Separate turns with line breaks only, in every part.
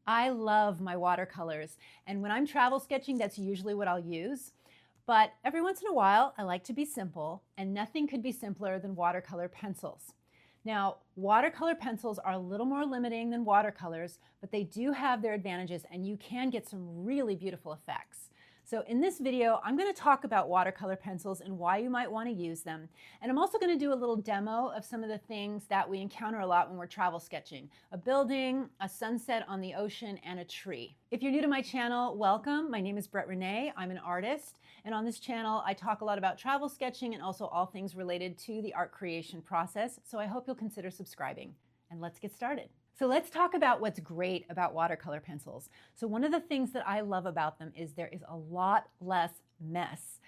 I love my watercolors, and when I'm travel sketching, that's usually what I'll use. But every once in a while, I like to be simple, and nothing could be simpler than watercolor pencils. Now, watercolor pencils are a little more limiting than watercolors, but they do have their advantages, and you can get some really beautiful effects. So in this video, I'm going to talk about watercolor pencils and why you might want to use them. And I'm also going to do a little demo of some of the things that we encounter a lot when we're travel sketching: a building, a sunset on the ocean, and a tree. If you're new to my channel, welcome. My name is Brett Renee. I'm an artist. And on this channel, I talk a lot about travel sketching and also all things related to the art creation process. So I hope you'll consider subscribing. And let's get started. So let's talk about what's great about watercolor pencils. So one of the things that I love about them is there is a lot less mess.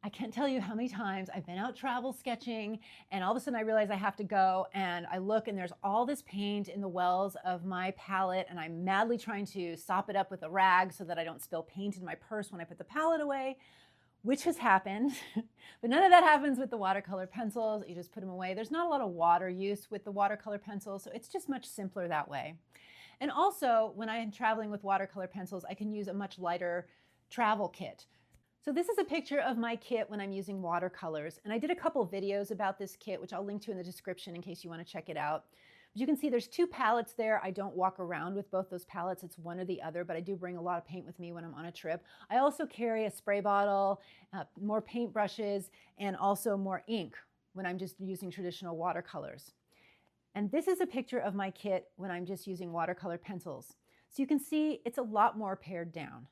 I can't tell you how many times I've been out travel sketching and all of a sudden I realize I have to go and I look and there's all this paint in the wells of my palette and I'm madly trying to sop it up with a rag so that I don't spill paint in my purse when I put the palette away, which has happened, but none of that happens with the watercolor pencils. You just put them away. There's not a lot of water use with the watercolor pencils, so it's just much simpler that way. And also, when I am traveling with watercolor pencils, I can use a much lighter travel kit. So this is a picture of my kit when I'm using watercolors, and I did a couple videos about this kit, which I'll link to in the description in case you want to check it out. But you can see there's two palettes there. I don't walk around with both those palettes. It's one or the other, but I do bring a lot of paint with me when I'm on a trip. I also carry a spray bottle, more paint brushes, and also more ink when I'm just using traditional watercolors. And this is a picture of my kit when I'm just using watercolor pencils. So you can see it's a lot more pared down.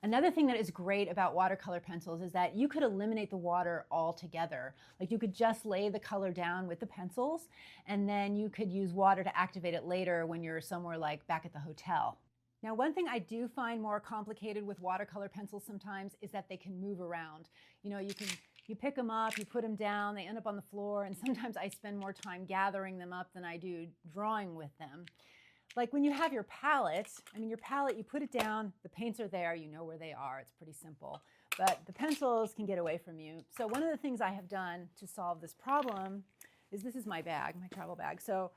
Another thing that is great about watercolor pencils is that you could eliminate the water altogether. Like you could just lay the color down with the pencils and then you could use water to activate it later when you're somewhere like back at the hotel. Now, one thing I do find more complicated with watercolor pencils sometimes is that they can move around. You know, you pick them up, you put them down, they end up on the floor, and sometimes I spend more time gathering them up than I do drawing with them. Like when you have your palette, your palette, you put it down, the paints are there, you know where they are, it's pretty simple. But the pencils can get away from you. So one of the things I have done to solve this problem is this is my bag, my travel bag. So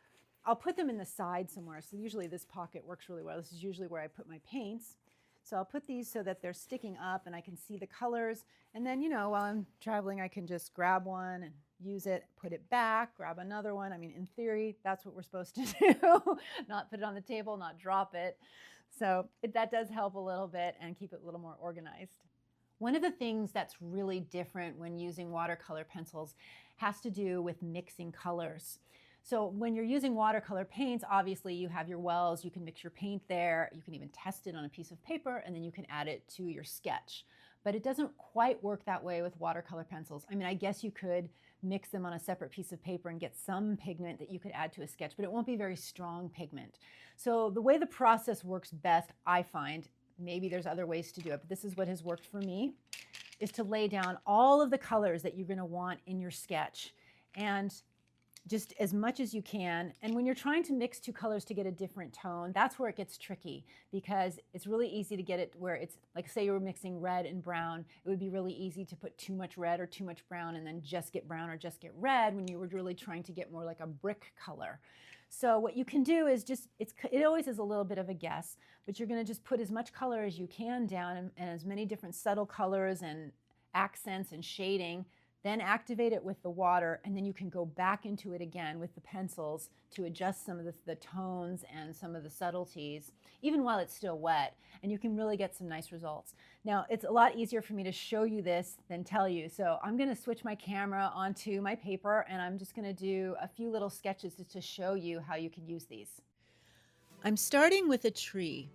I'll put them in the side somewhere. So usually this pocket works really well. This is usually where I put my paints. So I'll put these so that they're sticking up and I can see the colors. And then, while I'm traveling, I can just grab one and use it, put it back, grab another one. In theory, that's what we're supposed to do. Not put it on the table, not drop it. So that does help a little bit and keep it a little more organized. One of the things that's really different when using watercolor pencils has to do with mixing colors. So when you're using watercolor paints, obviously you have your wells, you can mix your paint there, you can even test it on a piece of paper, and then you can add it to your sketch. But it doesn't quite work that way with watercolor pencils. I guess you could mix them on a separate piece of paper and get some pigment that you could add to a sketch, but it won't be very strong pigment. So the way the process works best, I find, maybe there's other ways to do it, but this is what has worked for me, is to lay down all of the colors that you're going to want in your sketch, and just as much as you can. And when you're trying to mix two colors to get a different tone, that's where it gets tricky, because it's really easy to get it where it's like, say you were mixing red and brown, it would be really easy to put too much red or too much brown and then just get brown or just get red when you were really trying to get more like a brick color. So what you can do is it always is a little bit of a guess, but you're going to just put as much color as you can down and as many different subtle colors and accents and shading. Then activate it with the water, and then you can go back into it again with the pencils to adjust some of the tones and some of the subtleties, even while it's still wet, and you can really get some nice results. Now, it's a lot easier for me to show you this than tell you, so I'm going to switch my camera onto my paper, and I'm just going to do a few little sketches just to show you how you can use these. I'm starting with a tree.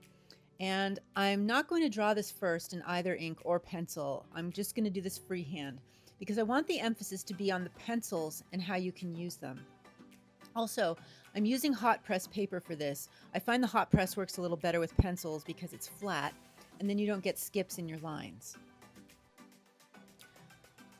And I'm not going to draw this first in either ink or pencil. I'm just going to do this freehand, because I want the emphasis to be on the pencils and how you can use them. Also, I'm using hot press paper for this. I find the hot press works a little better with pencils because it's flat, and then you don't get skips in your lines.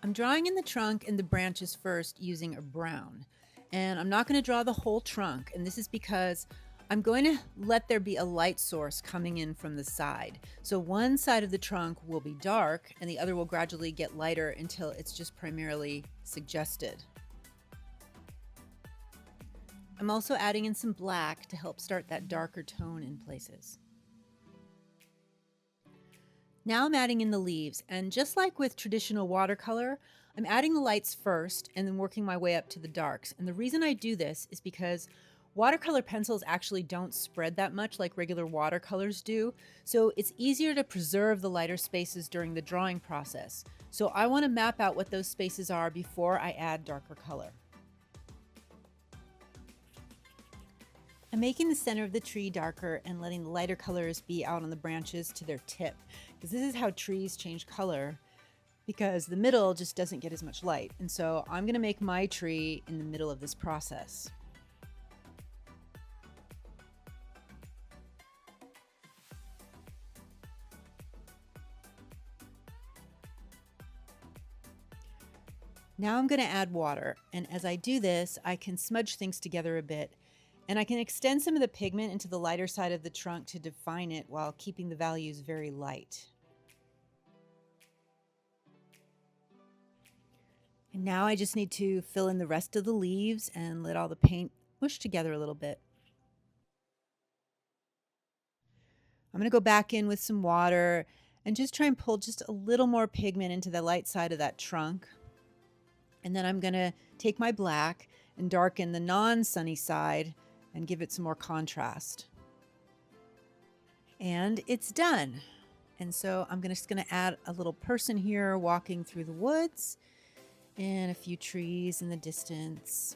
I'm drawing in the trunk and the branches first using a brown. And I'm not going to draw the whole trunk, and this is because I'm going to let there be a light source coming in from the side. So one side of the trunk will be dark and the other will gradually get lighter until it's just primarily suggested. I'm also adding in some black to help start that darker tone in places. Now I'm adding in the leaves, and just like with traditional watercolor, I'm adding the lights first and then working my way up to the darks. And the reason I do this is because watercolor pencils actually don't spread that much like regular watercolors do, so it's easier to preserve the lighter spaces during the drawing process. So I want to map out what those spaces are before I add darker color. I'm making the center of the tree darker and letting the lighter colors be out on the branches to their tip, because this is how trees change color, because the middle just doesn't get as much light. And so I'm going to make my tree in the middle of this process. Now I'm going to add water, and as I do this, I can smudge things together a bit, and I can extend some of the pigment into the lighter side of the trunk to define it while keeping the values very light. And now I just need to fill in the rest of the leaves and let all the paint mush together a little bit. I'm going to go back in with some water and just try and pull just a little more pigment into the light side of that trunk. And then I'm going to take my black and darken the non-sunny side and give it some more contrast. And it's done. And so I'm just going to add a little person here walking through the woods and a few trees in the distance.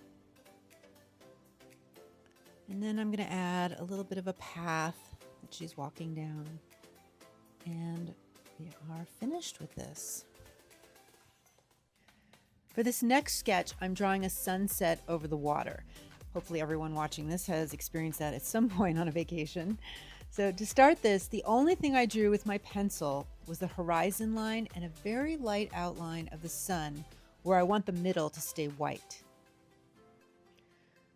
And then I'm going to add a little bit of a path that she's walking down. And we are finished with this. For this next sketch, I'm drawing a sunset over the water. Hopefully everyone watching this has experienced that at some point on a vacation. So to start this, the only thing I drew with my pencil was the horizon line and a very light outline of the sun where I want the middle to stay white.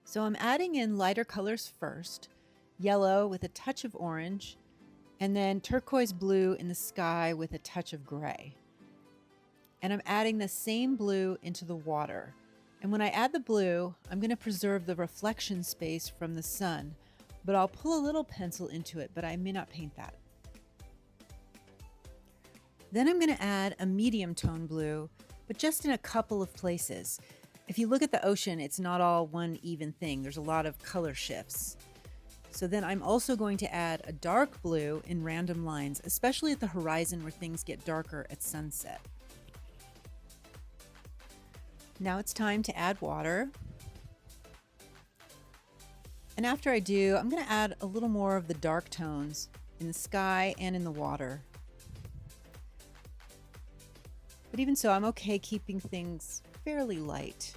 So I'm adding in lighter colors first, yellow with a touch of orange, and then turquoise blue in the sky with a touch of gray. And I'm adding the same blue into the water. And when I add the blue, I'm going to preserve the reflection space from the sun, but I'll pull a little pencil into it, but I may not paint that. Then I'm going to add a medium tone blue, but just in a couple of places. If you look at the ocean, it's not all one even thing. There's a lot of color shifts. So then I'm also going to add a dark blue in random lines, especially at the horizon where things get darker at sunset. Now it's time to add water. And after I do, I'm going to add a little more of the dark tones in the sky and in the water. But even so, I'm okay keeping things fairly light.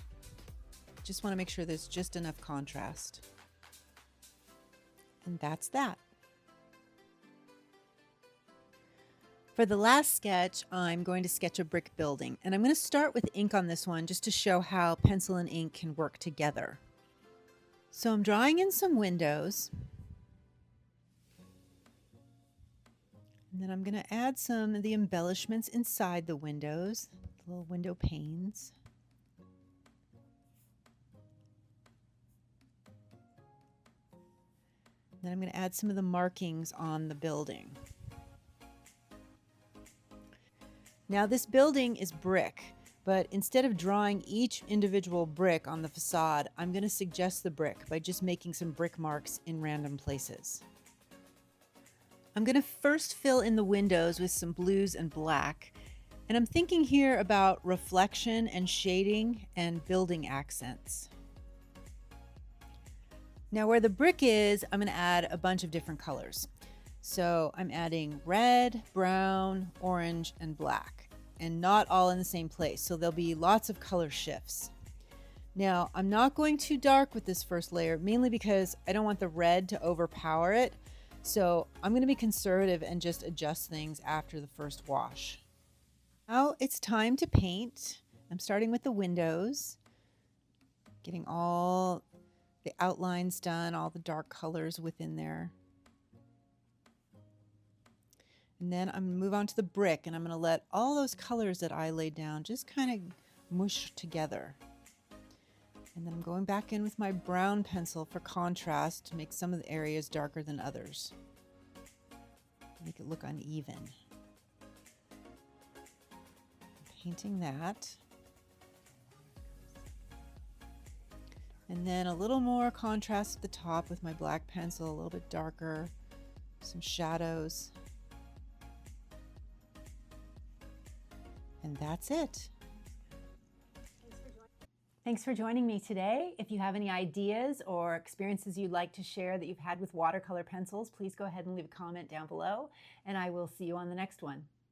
Just want to make sure there's just enough contrast. And that's that. For the last sketch, I'm going to sketch a brick building, and I'm going to start with ink on this one just to show how pencil and ink can work together. So I'm drawing in some windows, and then I'm going to add some of the embellishments inside the windows, little window panes. Then I'm going to add some of the markings on the building. Now this building is brick, but instead of drawing each individual brick on the facade, I'm going to suggest the brick by just making some brick marks in random places. I'm going to first fill in the windows with some blues and black, and I'm thinking here about reflection and shading and building accents. Now where the brick is, I'm going to add a bunch of different colors. So I'm adding red, brown, orange, and black, and not all in the same place. So there'll be lots of color shifts. Now I'm not going too dark with this first layer, mainly because I don't want the red to overpower it. So I'm going to be conservative and just adjust things after the first wash. Now it's time to paint. I'm starting with the windows, getting all the outlines done, all the dark colors within there. And then I'm going to move on to the brick, and I'm going to let all those colors that I laid down just kind of mush together. And then I'm going back in with my brown pencil for contrast to make some of the areas darker than others. Make it look uneven.
painting that. And then a little more contrast at the top with my black pencil, a little bit darker, some shadows. And that's it.
Thanks for joining me today. If you have any ideas or experiences you'd like to share that you've had with watercolor pencils, please go ahead and leave a comment down below, and I will see you on the next one.